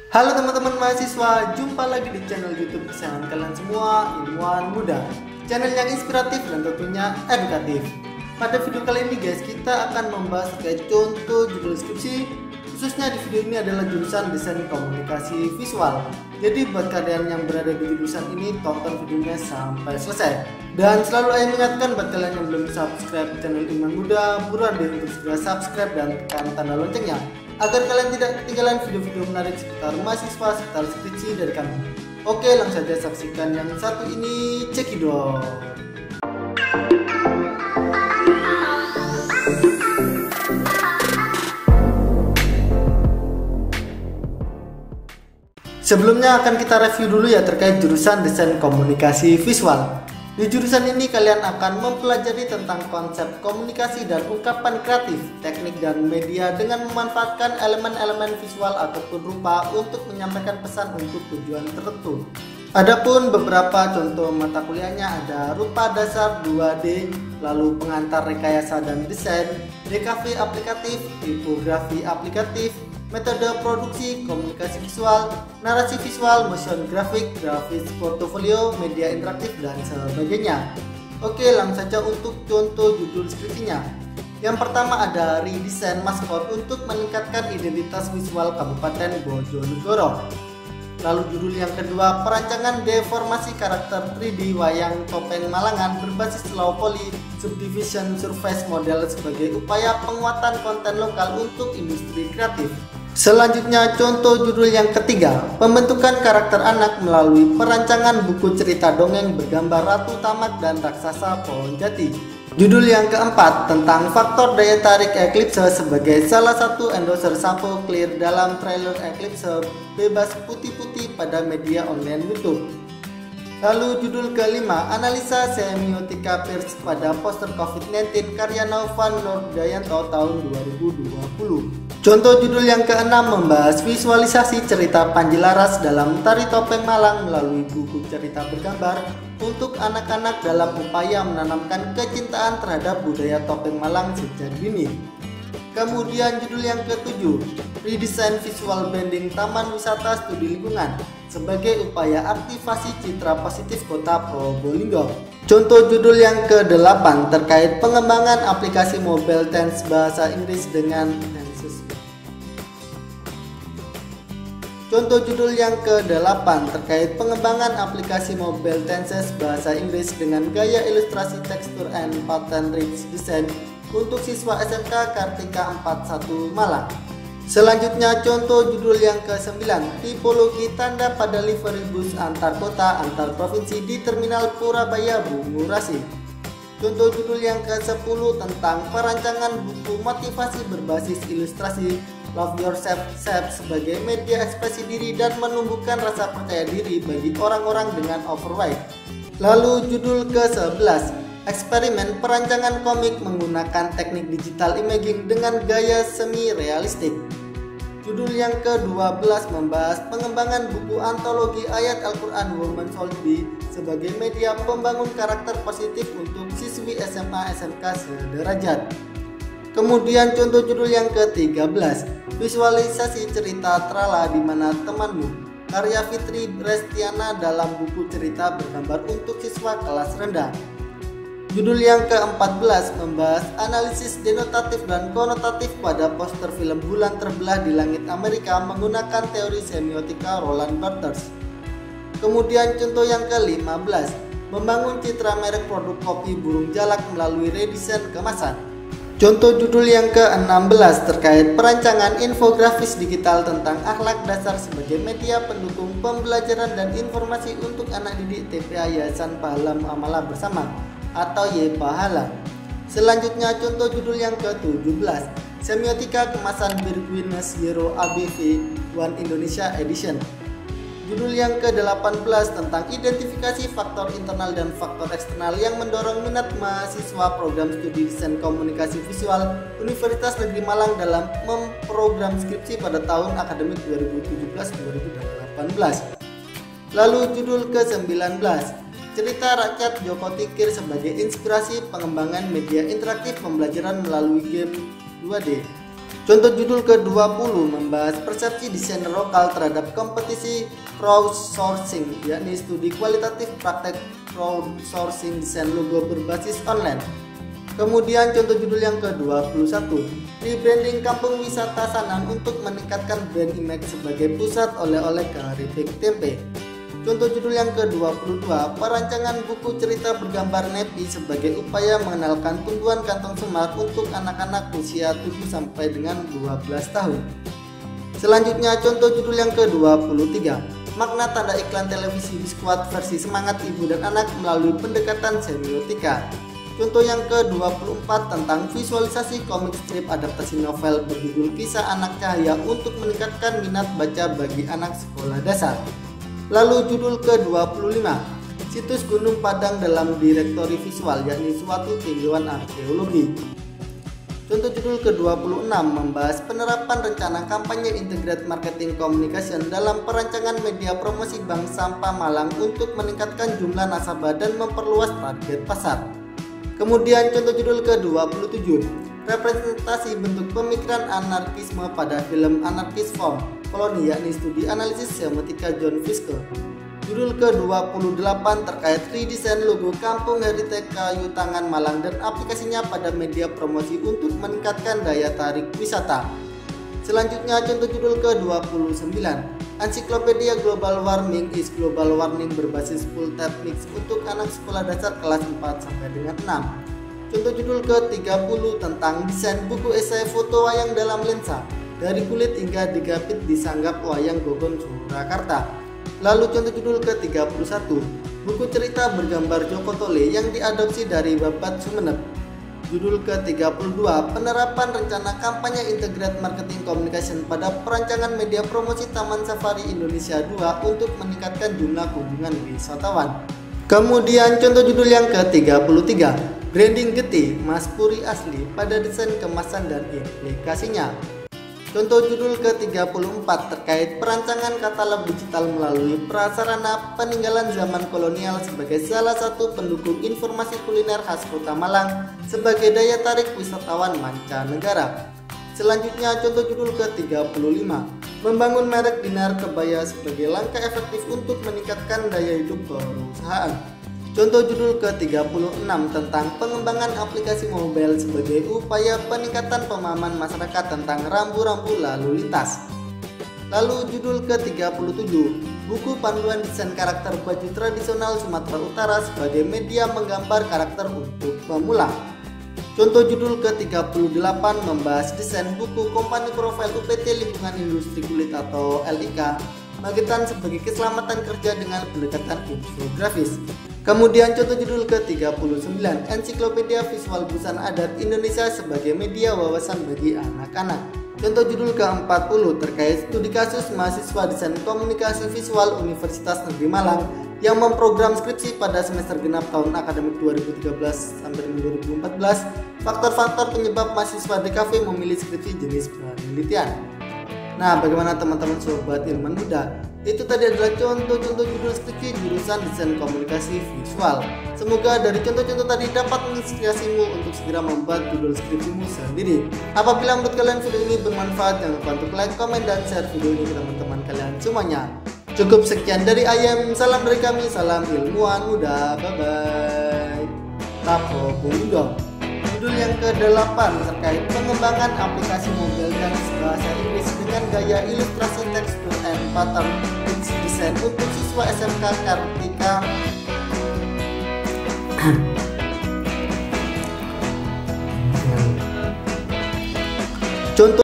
Halo teman-teman mahasiswa, jumpa lagi di channel YouTube kesayangan kalian semua, Ilmuwan Muda. Channel yang inspiratif dan tentunya edukatif. Pada video kali ini guys, kita akan membahas terkait contoh judul skripsi. Khususnya di video ini adalah jurusan Desain Komunikasi Visual. Jadi buat kalian yang berada di jurusan ini, tonton videonya sampai selesai. Dan selalu saya mengingatkan buat kalian yang belum subscribe channel Ilmuwan Muda, buruan deh untuk segera subscribe dan tekan tanda loncengnya, agar kalian tidak ketinggalan video-video menarik seputar mahasiswa, seputar skripsi dari kami. Oke, langsung saja saksikan yang satu ini, cekidot. Sebelumnya akan kita review dulu ya terkait jurusan Desain Komunikasi Visual. Di jurusan ini kalian akan mempelajari tentang konsep komunikasi dan ungkapan kreatif, teknik dan media dengan memanfaatkan elemen-elemen visual ataupun rupa untuk menyampaikan pesan untuk tujuan tertentu. Adapun beberapa contoh mata kuliahnya ada rupa dasar 2D, lalu pengantar rekayasa dan desain, DKV aplikatif, tipografi aplikatif, metode produksi, komunikasi visual, narasi visual, motion grafik, grafis portofolio, media interaktif, dan sebagainya. Oke, langsung saja untuk contoh judul skripsinya. Yang pertama ada redesign maskot untuk meningkatkan identitas visual Kabupaten Bojonegoro. Lalu judul yang kedua, perancangan deformasi karakter 3D wayang topeng Malangan berbasis low poly subdivision surface model sebagai upaya penguatan konten lokal untuk industri kreatif. Selanjutnya contoh judul yang ketiga, pembentukan karakter anak melalui perancangan buku cerita dongeng bergambar Ratu Tamak dan Raksasa Pohon Jati. Judul yang keempat tentang faktor daya tarik Eclipse sebagai salah satu endorser sampo Clear dalam trailer Eclipse bebas putih-putih pada media online YouTube. Lalu judul kelima, analisa semiotika Peirce pada poster COVID-19 karya Novan Nurdayanto tahun 2020. Contoh judul yang keenam membahas visualisasi cerita Panji Laras dalam Tari Topeng Malang melalui buku cerita bergambar untuk anak-anak dalam upaya menanamkan kecintaan terhadap budaya topeng Malang sejak dini. Kemudian judul yang ketujuh, redesign visual branding Taman Wisata Studi Lingkungan sebagai upaya aktivasi citra positif kota Probolinggo. Contoh judul yang ke-8 terkait pengembangan aplikasi mobile tense bahasa Inggris dengan Contoh judul yang ke-8 terkait pengembangan aplikasi mobile tenses bahasa Inggris dengan gaya ilustrasi tekstur and pattern rich design untuk siswa SMK Kartika 41 Malang. Selanjutnya contoh judul yang ke-9, tipologi tanda pada livery bus antar kota antar provinsi di Terminal Purabaya Bungurasi. Contoh judul yang ke-10 tentang perancangan buku motivasi berbasis ilustrasi Love Yourself sebagai media ekspresi diri dan menumbuhkan rasa percaya diri bagi orang-orang dengan overweight. Lalu judul ke-11, eksperimen perancangan komik menggunakan teknik digital imaging dengan gaya semi realistik. Judul yang ke-12 membahas pengembangan buku antologi ayat Al-Quran Women Sold Be sebagai media pembangun karakter positif untuk siswi SMA SMK sederajat. Kemudian contoh judul yang ke-13, visualisasi cerita Trala di Mana Temanmu, karya Fitri Restiana dalam buku cerita bergambar untuk siswa kelas rendah. Judul yang ke-14 membahas analisis denotatif dan konotatif pada poster film Bulan Terbelah di Langit Amerika menggunakan teori semiotika Roland Barthes. Kemudian contoh yang ke-15, membangun citra merek produk kopi Burung Jalak melalui redesain kemasan. Contoh judul yang ke-16 terkait perancangan infografis digital tentang akhlak dasar sebagai media pendukung pembelajaran dan informasi untuk anak didik TPA Yayasan Pahala Muamalah Bersama atau YPahala. Selanjutnya contoh judul yang ke-17, semiotika kemasan Birguines Zero ABV One Indonesia Edition. Judul yang ke-18 tentang identifikasi faktor internal dan faktor eksternal yang mendorong minat mahasiswa program studi desain komunikasi visual Universitas Negeri Malang dalam memprogram skripsi pada tahun akademik 2017-2018. Lalu judul ke-19, cerita rakyat Joko Tingkir sebagai inspirasi pengembangan media interaktif pembelajaran melalui game 2D. Contoh judul ke-20 membahas persepsi desainer lokal terhadap kompetisi crowdsourcing, yakni studi kualitatif praktek crowdsourcing desain logo berbasis online. Kemudian contoh judul yang ke-21, rebranding kampung wisata Sanan untuk meningkatkan brand image sebagai pusat oleh-oleh keripik tempe. Contoh judul yang ke-22, perancangan buku cerita bergambar Nepi sebagai upaya mengenalkan tumbuhan kantong semar untuk anak-anak usia 7 sampai dengan 12 tahun. Selanjutnya contoh judul yang ke-23, makna tanda iklan televisi Biskuat versi semangat ibu dan anak melalui pendekatan semiotika. Contoh yang ke-24 tentang visualisasi komik strip adaptasi novel berjudul Kisah Anak Cahaya untuk meningkatkan minat baca bagi anak sekolah dasar. Lalu judul ke-25, situs Gunung Padang dalam direktori visual, yakni suatu tinjauan arkeologi. Contoh judul ke-26 membahas penerapan rencana kampanye Integrated Marketing Communication dalam perancangan media promosi Bank Sampah Malang untuk meningkatkan jumlah nasabah dan memperluas target pasar. Kemudian contoh judul ke-27, representasi bentuk pemikiran anarkisme pada film Anarchist Form Koloni, yakni studi analisis semiotika John Fiske. Judul ke-28 terkait redesign logo Kampung Heritage Kayu Tangan Malang dan aplikasinya pada media promosi untuk meningkatkan daya tarik wisata. Selanjutnya contoh judul ke-29, Ensiklopedia Global Warming is Global Warming berbasis full techniques untuk anak sekolah dasar kelas 4 sampai dengan 6. Contoh judul ke-30 tentang desain buku esai foto wayang dalam lensa dari kulit hingga digapit disanggap wayang Gogon Surakarta. Lalu contoh judul ke-31, buku cerita bergambar Joko Tole yang diadopsi dari Babat Sumeneb. Judul ke-32, penerapan rencana kampanye Integrated Marketing Communication pada perancangan media promosi Taman Safari Indonesia 2 untuk meningkatkan jumlah kunjungan wisatawan. Kemudian contoh judul yang ke-33, branding Getih Mas Puri asli pada desain kemasan dan implikasinya. Contoh judul ke-34 terkait perancangan katalog digital melalui prasarana peninggalan zaman kolonial sebagai salah satu pendukung informasi kuliner khas Kota Malang sebagai daya tarik wisatawan mancanegara. Selanjutnya contoh judul ke-35, membangun merek Dinar Kebaya sebagai langkah efektif untuk meningkatkan daya hidup perusahaan. Contoh judul ke-36 tentang pengembangan aplikasi mobile sebagai upaya peningkatan pemahaman masyarakat tentang rambu-rambu lalu lintas. Lalu judul ke-37, buku panduan desain karakter baju tradisional Sumatera Utara sebagai media menggambar karakter untuk pemula. Contoh judul ke-38 membahas desain buku kompani profil UPT Lingkungan Industri Kulit atau LIK, Magetan sebagai keselamatan kerja dengan pendekatan infografis. Kemudian contoh judul ke-39, Ensiklopedia Visual Busana Adat Indonesia sebagai media wawasan bagi anak-anak. Contoh judul ke-40 terkait studi kasus mahasiswa desain komunikasi visual Universitas Negeri Malang yang memprogram skripsi pada semester genap tahun akademik 2013 sampai 2014, faktor-faktor penyebab mahasiswa DKV memilih skripsi jenis penelitian. Nah, bagaimana teman-teman sobat ilmuwan muda? Itu tadi adalah contoh-contoh judul skripsi jurusan desain komunikasi visual. Semoga dari contoh-contoh tadi dapat menginspirasimu untuk segera membuat judul skripsimu sendiri. Apabila menurut kalian video ini bermanfaat, jangan lupa untuk like, komen, dan share video ini ke teman-teman kalian semuanya. Cukup sekian dari Ayam, salam dari kami, salam ilmuwan muda, bye-bye. Tapo Bundong. Judul yang ke-8 terkait pengembangan aplikasi mobile dan bahasa Inggris dengan gaya ilustrasi tekstur and pattern design untuk siswa SMK Kartika. Contoh